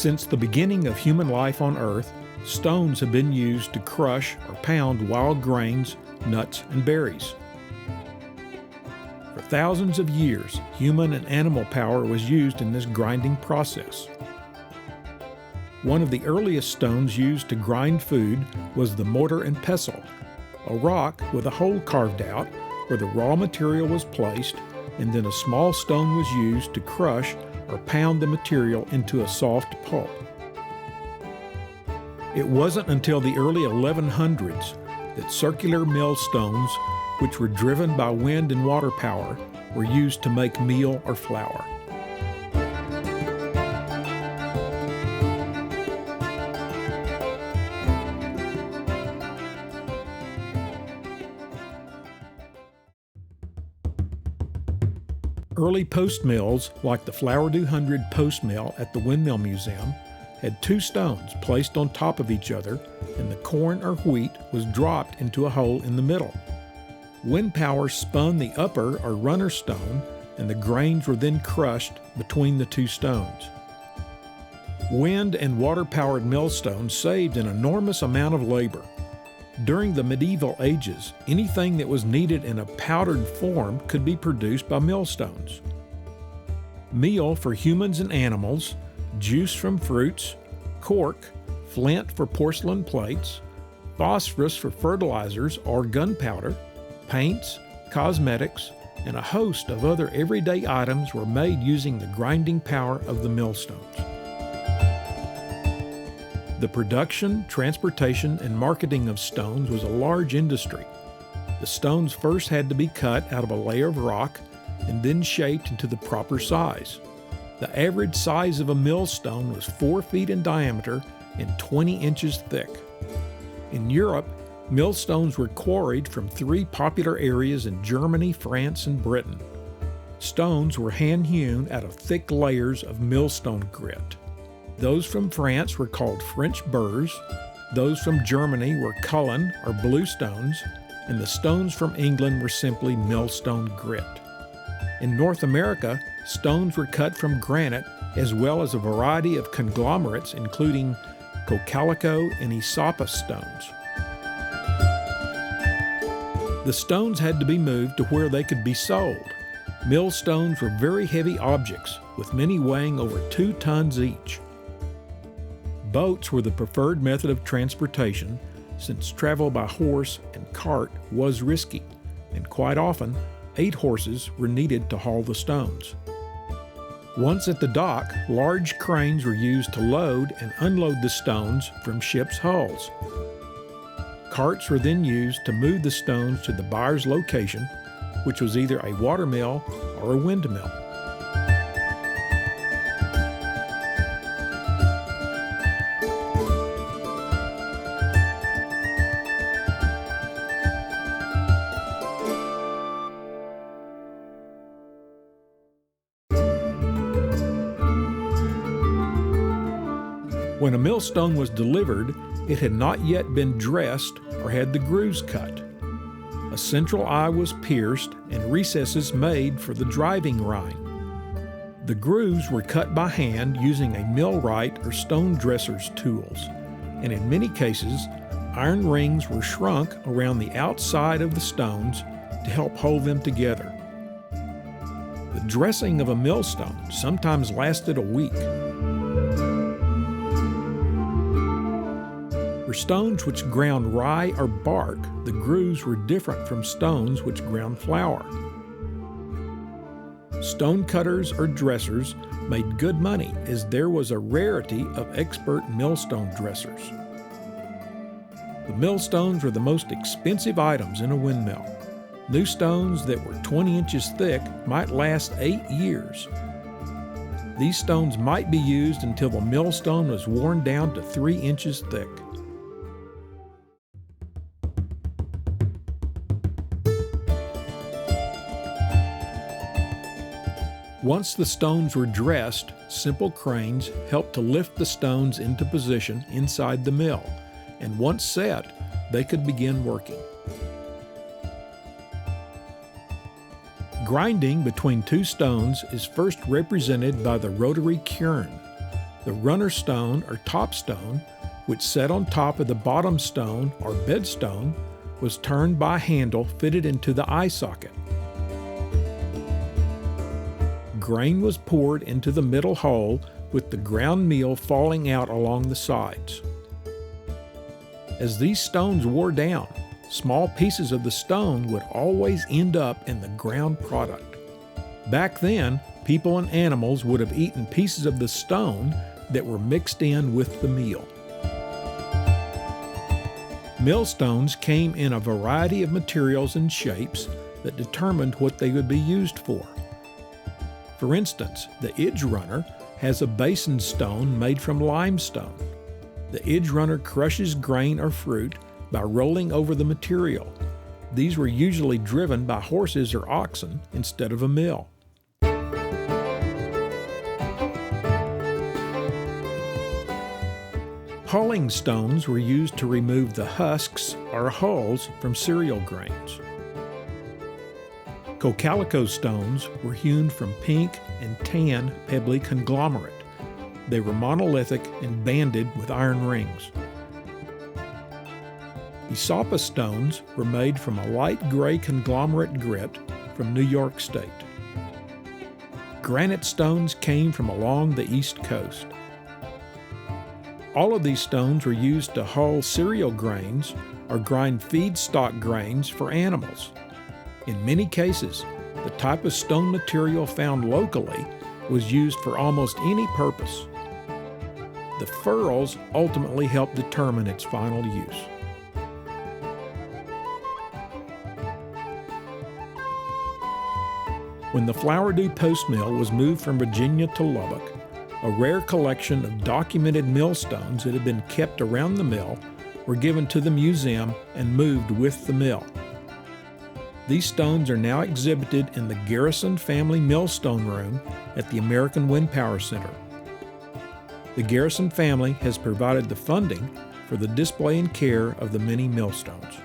Since the beginning of human life on Earth, stones have been used to crush or pound wild grains, nuts, and berries. For thousands of years, human and animal power was used in this grinding process. One of the earliest stones used to grind food was the mortar and pestle, a rock with a hole carved out where the raw material was placed, and then a small stone was used to crush or pound the material into a soft pulp. It wasn't until the early 1100s that circular millstones, which were driven by wind and water power, were used to make meal or flour. Early post mills, like the Flour 200 post mill at the Windmill Museum, had two stones placed on top of each other, and the corn or wheat was dropped into a hole in the middle. Wind power spun the upper or runner stone, and the grains were then crushed between the two stones. Wind and water-powered millstones saved an enormous amount of labor. During the medieval ages, anything that was needed in a powdered form could be produced by millstones. Meal for humans and animals, juice from fruits, cork, flint for porcelain plates, phosphorus for fertilizers or gunpowder, paints, cosmetics, and a host of other everyday items were made using the grinding power of the millstones. The production, transportation, and marketing of stones was a large industry. The stones first had to be cut out of a layer of rock and then shaped into the proper size. The average size of a millstone was 4 feet in diameter and 20 inches thick. In Europe, millstones were quarried from 3 popular areas in Germany, France, and Britain. Stones were hand-hewn out of thick layers of millstone grit. Those from France were called French burrs, those from Germany were Cullen or blue stones, and the stones from England were simply millstone grit. In North America, stones were cut from granite as well as a variety of conglomerates including Cocalico and Esopus stones. The stones had to be moved to where they could be sold. Millstones were very heavy objects, with many weighing over 2 tons each. Boats were the preferred method of transportation, since travel by horse and cart was risky, and quite often 8 horses were needed to haul the stones. Once at the dock, large cranes were used to load and unload the stones from ships' hulls. Carts were then used to move the stones to the buyer's location, which was either a watermill or a windmill. When a millstone was delivered, it had not yet been dressed or had the grooves cut. A central eye was pierced and recesses made for the driving rind. The grooves were cut by hand using a millwright or stone dresser's tools, and in many cases, iron rings were shrunk around the outside of the stones to help hold them together. The dressing of a millstone sometimes lasted a week. For stones which ground rye or bark, the grooves were different from stones which ground flour. Stone cutters or dressers made good money as there was a rarity of expert millstone dressers. The millstones were the most expensive items in a windmill. New stones that were 20 inches thick might last 8 years. These stones might be used until the millstone was worn down to 3 inches thick. Once the stones were dressed, simple cranes helped to lift the stones into position inside the mill, and once set, they could begin working. Grinding between 2 stones is first represented by the rotary quern. The runner stone or top stone, which sat on top of the bottom stone or bed stone, was turned by a handle fitted into the eye socket. Grain was poured into the middle hole with the ground meal falling out along the sides. As these stones wore down, small pieces of the stone would always end up in the ground product. Back then, people and animals would have eaten pieces of the stone that were mixed in with the meal. Millstones came in a variety of materials and shapes that determined what they would be used for. For instance, the edge runner has a basin stone made from limestone. The edge runner crushes grain or fruit by rolling over the material. These were usually driven by horses or oxen instead of a mill. Hulling stones were used to remove the husks or hulls from cereal grains. Cocalico stones were hewn from pink and tan pebbly conglomerate. They were monolithic and banded with iron rings. Isapa stones were made from a light gray conglomerate grit from New York State. Granite stones came from along the East Coast. All of these stones were used to hull cereal grains or grind feedstock grains for animals. In many cases, the type of stone material found locally was used for almost any purpose. The furrows ultimately helped determine its final use. When the Flowerdew Post Mill was moved from Virginia to Lubbock, a rare collection of documented millstones that had been kept around the mill were given to the museum and moved with the mill. These stones are now exhibited in the Garrison Family Millstone Room at the American Wind Power Center. The Garrison family has provided the funding for the display and care of the many millstones.